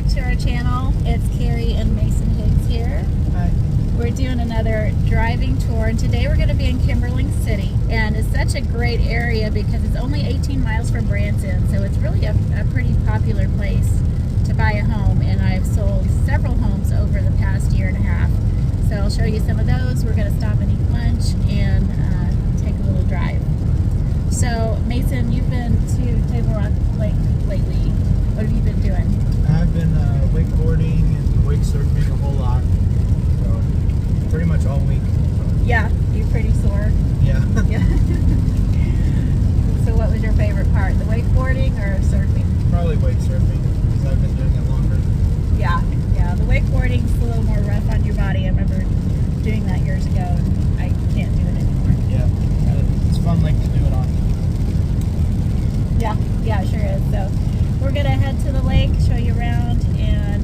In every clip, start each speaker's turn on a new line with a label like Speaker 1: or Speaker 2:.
Speaker 1: back to our channel. It's Carrie and Mason Higgs here.
Speaker 2: Hi.
Speaker 1: We're doing another driving tour, and today we're going to be in Kimberling City. And it's such a great area because it's only 18 miles from Branson, so it's really a pretty popular place to buy a home. And I've sold several homes over the past year and a half. So I'll show you some of those. We're going to stop and eat lunch and take a little drive. So Mason, you've been to Table Rock Lake lately. What have you been doing?
Speaker 2: I've been wakeboarding and wake surfing a whole lot. So pretty much all week.
Speaker 1: Yeah, you're pretty sore.
Speaker 2: Yeah.
Speaker 1: Yeah. So what was your favorite part? The wakeboarding or surfing?
Speaker 2: Probably wake surfing because I've been doing it longer.
Speaker 1: Yeah. The wakeboarding's a little more rough on your body. I remember doing that years ago and I can't do it anymore.
Speaker 2: Yeah. It's a fun lake to do it on.
Speaker 1: Yeah, it sure is. So we're gonna head to the lake, show you around, and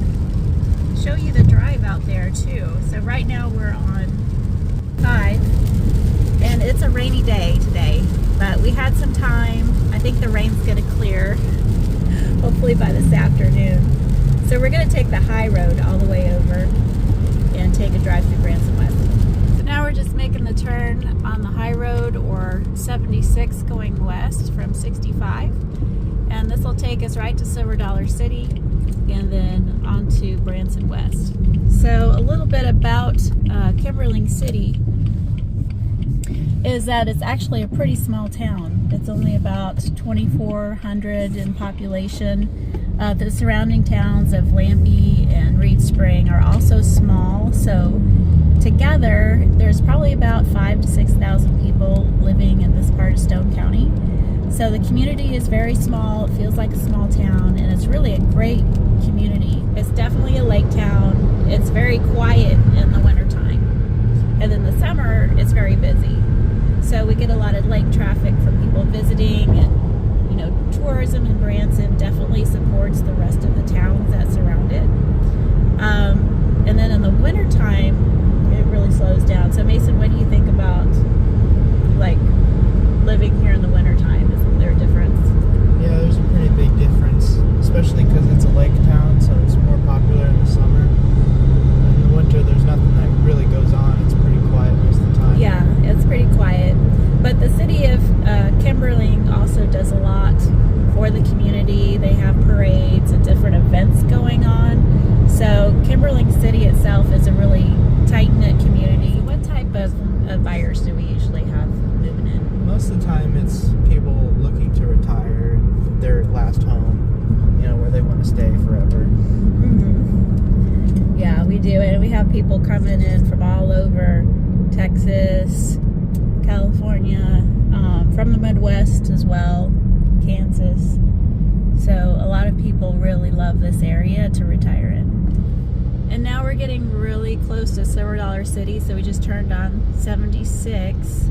Speaker 1: show you the drive out there too. So right now we're on 5, and it's a rainy day today, but we had some time. I think the rain's gonna clear, hopefully by this afternoon. So we're gonna take the high road all the way over and take a drive through Branson West. So now we're just making the turn on the high road, or 76 going west from 65. And this will take us right to Silver Dollar City and then on to Branson West. So a little bit about Kimberling City is that it's actually a pretty small town. It's only about 2,400 in population. The surrounding towns of Lampe and Reed Spring are also small. So together, there's probably about 5,000 to 6,000 people living in this part of Stone County. So the community is very small. It feels like a small town, and it's really a great community. It's definitely a lake town. It's very quiet in the wintertime. And in the summer, it's very busy. So we get a lot of lake traffic from people visiting, and tourism in Branson definitely supports the rest of the towns that surround it. And then in the wintertime, it really slows down. So Mason, what do you think about living here in the wintertime? Is there a difference?
Speaker 2: Yeah, there's a pretty big difference, especially because it's a lake town, so it's more popular in the summer. In the winter, there's nothing that really goes on. It's pretty quiet most of the time.
Speaker 1: Yeah, it's pretty quiet. But the city of Kimberling also does a lot for the community. They have parades and different events going on. So Kimberling City itself is a really tight-knit community. What type of buyers do we usually have moving in?
Speaker 2: Most of the time, it's people looking to retire, their last home, where they want to stay forever.
Speaker 1: Mm-hmm. Yeah, we do. And we have people coming in from all over Texas, California, from the Midwest as well, Kansas. So a lot of people really love this area to retire in. And now we're getting really close to Silver Dollar City, so we just turned on 76.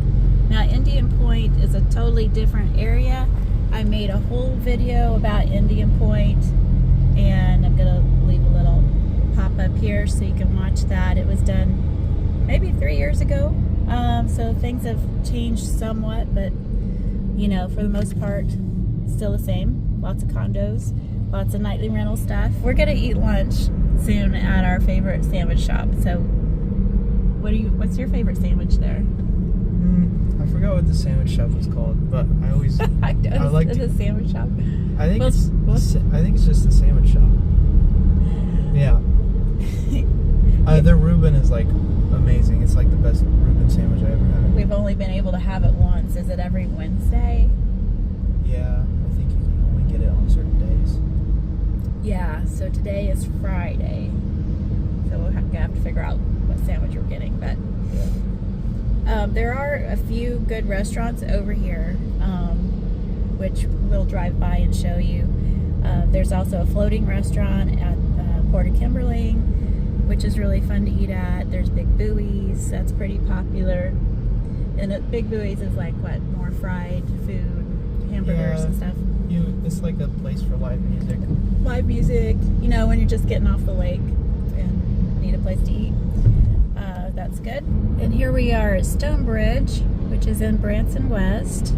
Speaker 1: Now Indian Point is a totally different area. I made a whole video about Indian Point, and I'm gonna leave a little pop-up here so you can watch that. It was done maybe 3 years ago. So things have changed somewhat, but for the most part, still the same. Lots of condos, lots of nightly rental stuff. We're gonna eat lunch soon at our favorite sandwich shop. So what's your favorite sandwich there?
Speaker 2: I forgot what the sandwich shop was called, but I always
Speaker 1: I like the sandwich shop.
Speaker 2: I think it's just the sandwich shop. Yeah. Their Reuben is amazing. It's like the best Reuben sandwich I ever had.
Speaker 1: We've only been able to have it once. Is it every Wednesday?
Speaker 2: Yeah, I think you can only get it on certain days.
Speaker 1: Yeah, so today is Friday. So we'll have to figure out what sandwich we're getting. But there are a few good restaurants over here, which we'll drive by and show you. There's also a floating restaurant at Port of Kimberling, which is really fun to eat at. There's Big Buoys, that's pretty popular. And Big Buoys is more fried food, hamburgers and stuff.
Speaker 2: It's like a place for live music.
Speaker 1: Live music, when you're just getting off the lake and need a place to eat. That's good. And here we are at Stonebridge, which is in Branson West.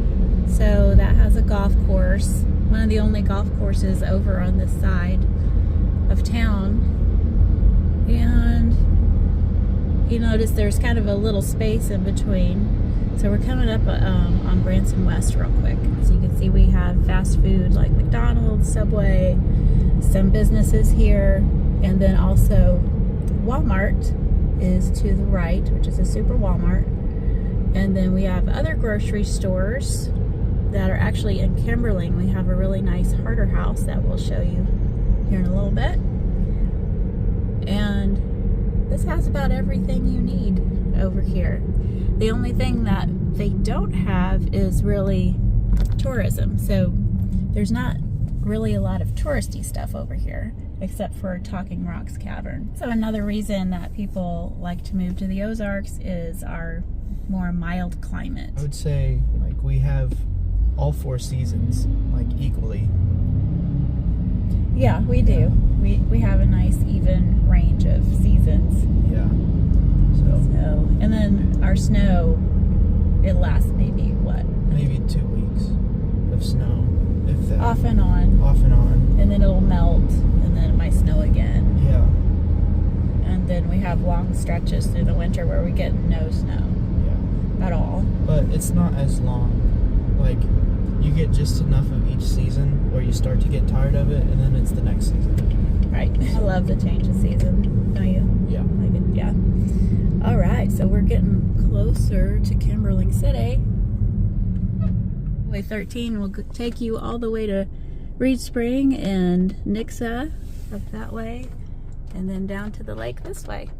Speaker 1: So that has a golf course, one of the only golf courses over on this side. of town. And you notice there's kind of a little space in between. So we're coming up on Branson West real quick. As you can see, we have fast food like McDonald's, Subway, some businesses here, and then also Walmart is to the right, which is a super Walmart. And then we have other grocery stores that are actually in Kimberling. We have a really nice Harder House that we'll show you here in a little bit. And this has about everything you need over here. The only thing that they don't have is really tourism. So there's not really a lot of touristy stuff over here, except for Talking Rocks Cavern. So another reason that people like to move to the Ozarks is our more mild climate.
Speaker 2: I would say like we have all 4 seasons like equally.
Speaker 1: Yeah, we do. We have a nice even range of seasons.
Speaker 2: Yeah.
Speaker 1: So, and then our snow, it lasts maybe what?
Speaker 2: Maybe 2 weeks of snow, if that.
Speaker 1: Off and on.
Speaker 2: Off and on.
Speaker 1: And then it'll melt, and then it might snow again.
Speaker 2: Yeah.
Speaker 1: And then we have long stretches through the winter where we get no snow.
Speaker 2: Yeah.
Speaker 1: At all.
Speaker 2: But it's not as long. Like, you get just enough of each season where you start to get tired of it, and then it's the next season.
Speaker 1: Right. I love the change of season. Don't you?
Speaker 2: Yeah.
Speaker 1: Like it, yeah. All right, so we're getting closer to Kimberling City. Highway 13 will take you all the way to Reed Spring and Nixa up that way, and then down to the lake this way.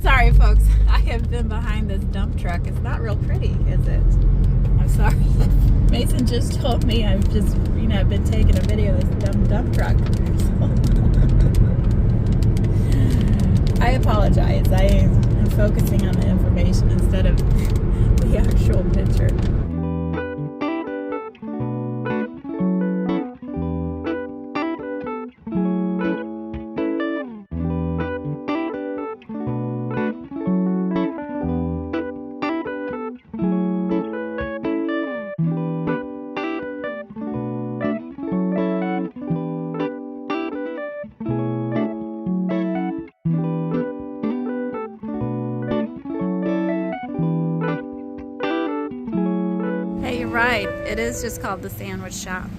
Speaker 1: Sorry, folks. I have been behind this dump truck. It's not real pretty, is it? I'm sorry. Mason just told me I've just, I've been taking a video of this dump truck. I apologize. I am focusing on the information instead of the actual picture. Hey, you're right. It is just called the Sandwich Shop.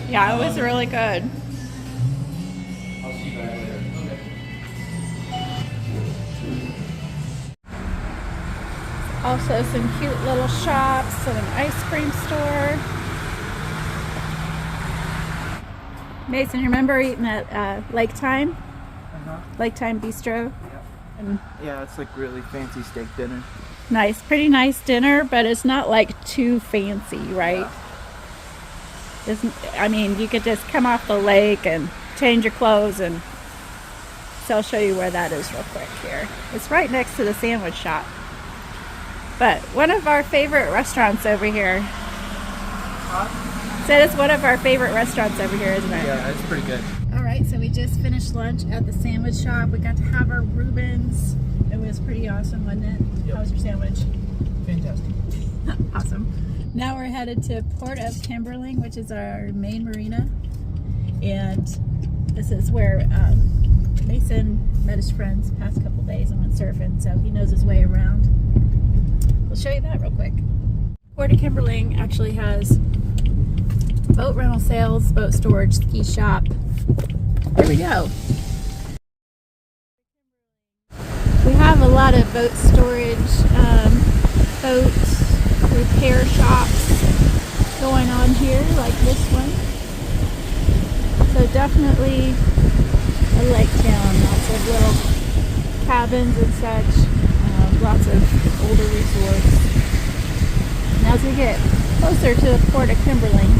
Speaker 1: Yeah, it was really good.
Speaker 3: I'll see you guys later. Okay.
Speaker 1: Also some cute little shops and an ice cream store. Mason, you remember eating at Lake Time?
Speaker 2: Uh-huh.
Speaker 1: Lake Time Bistro? And
Speaker 2: Yeah, it's like really fancy steak dinner.
Speaker 1: nice, pretty nice dinner, but it's not like too fancy, right?
Speaker 2: Yeah.
Speaker 1: I mean, you could just come off the lake and change your clothes, and so I'll show you where that is real quick here. It's right next to the sandwich shop. But one of our favorite restaurants over here. Said it's one of our favorite restaurants over here, isn't it?
Speaker 2: Yeah, it's pretty good.
Speaker 1: All right, so we just finished lunch at the sandwich shop. We got to have our Reubens. It was pretty awesome, wasn't it?
Speaker 2: Yep.
Speaker 1: How was your sandwich?
Speaker 2: Fantastic.
Speaker 1: Awesome. Now we're headed to Port of Kimberling, which is our main marina. And this is where Mason met his friends the past couple days and went surfing, so he knows his way around. We'll show you that real quick. Port of Kimberling actually has boat rental sales, boat storage, ski shop. Here we go. We have a lot of boat storage, boat repair shops going on here, like this one. So definitely a lake town, lots of little cabins and such, lots of older resorts. And as we get closer to the Port of Kimberling,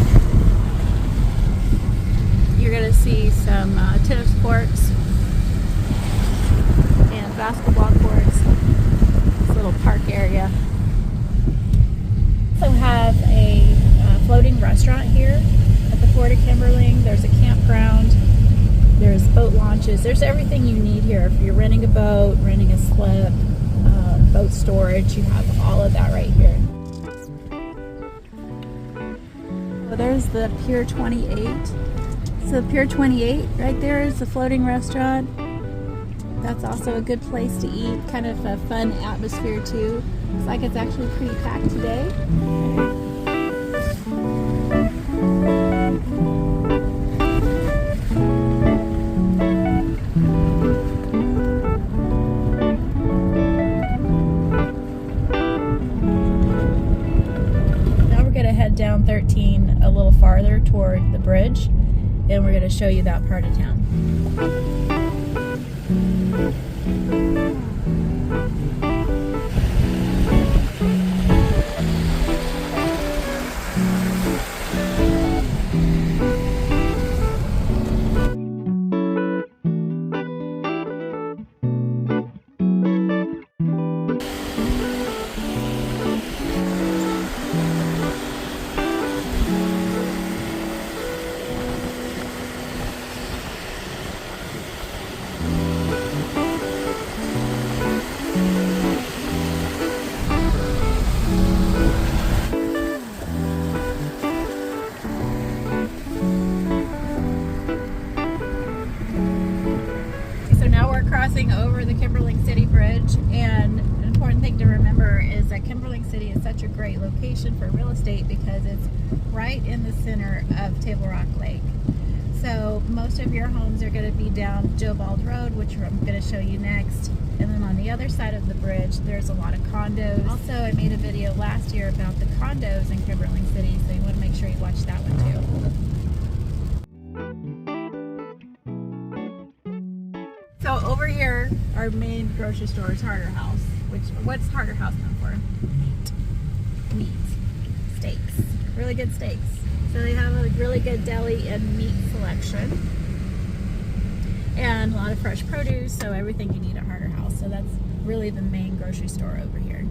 Speaker 1: you're going to see some tennis courts restaurant here at the Port of Kimberling. There's a campground. There's boat launches. There's everything you need here. If you're renting a boat, renting a slip, boat storage, you have all of that right here. Well, there's the Pier 28. So Pier 28 right there is the floating restaurant. That's also a good place to eat. Kind of a fun atmosphere too. Looks like it's actually pretty packed today. Down 13 a little farther toward the bridge, and we're going to show you that part of town. Crossing over the Kimberling City Bridge, and an important thing to remember is that Kimberling City is such a great location for real estate because it's right in the center of Table Rock Lake. So most of your homes are going to be down Joe Bald Road, which I'm going to show you next, and then on the other side of the bridge there's a lot of condos. Also, I made a video last year about the condos in Kimberling City, so you want to make sure you watch that one too. So over here, our main grocery store is Harder House. What's Harder House known for? Meat. Steaks. Really good steaks. So they have a really good deli and meat selection. And a lot of fresh produce, so everything you need at Harder House. So that's really the main grocery store over here.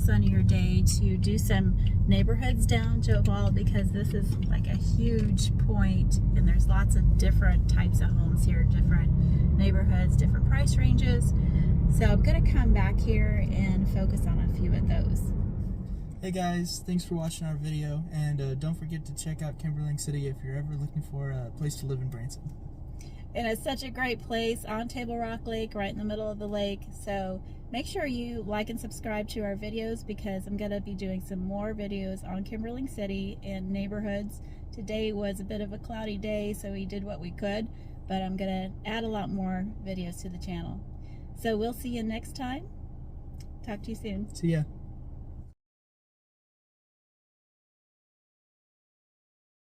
Speaker 1: Sunnier day to do some neighborhoods down Joe Bald, because this is like a huge point and there's lots of different types of homes here, different neighborhoods, different price ranges. So I'm gonna come back here and focus on a few of those.
Speaker 2: Hey guys, thanks for watching our video, and don't forget to check out Kimberling City if you're ever looking for a place to live in Branson.
Speaker 1: And it's such a great place on Table Rock Lake, right in the middle of the lake. So make sure you like and subscribe to our videos, because I'm going to be doing some more videos on Kimberling City and neighborhoods. Today was a bit of a cloudy day, so we did what we could, but I'm going to add a lot more videos to the channel. So we'll see you next time. Talk to you soon.
Speaker 2: See ya.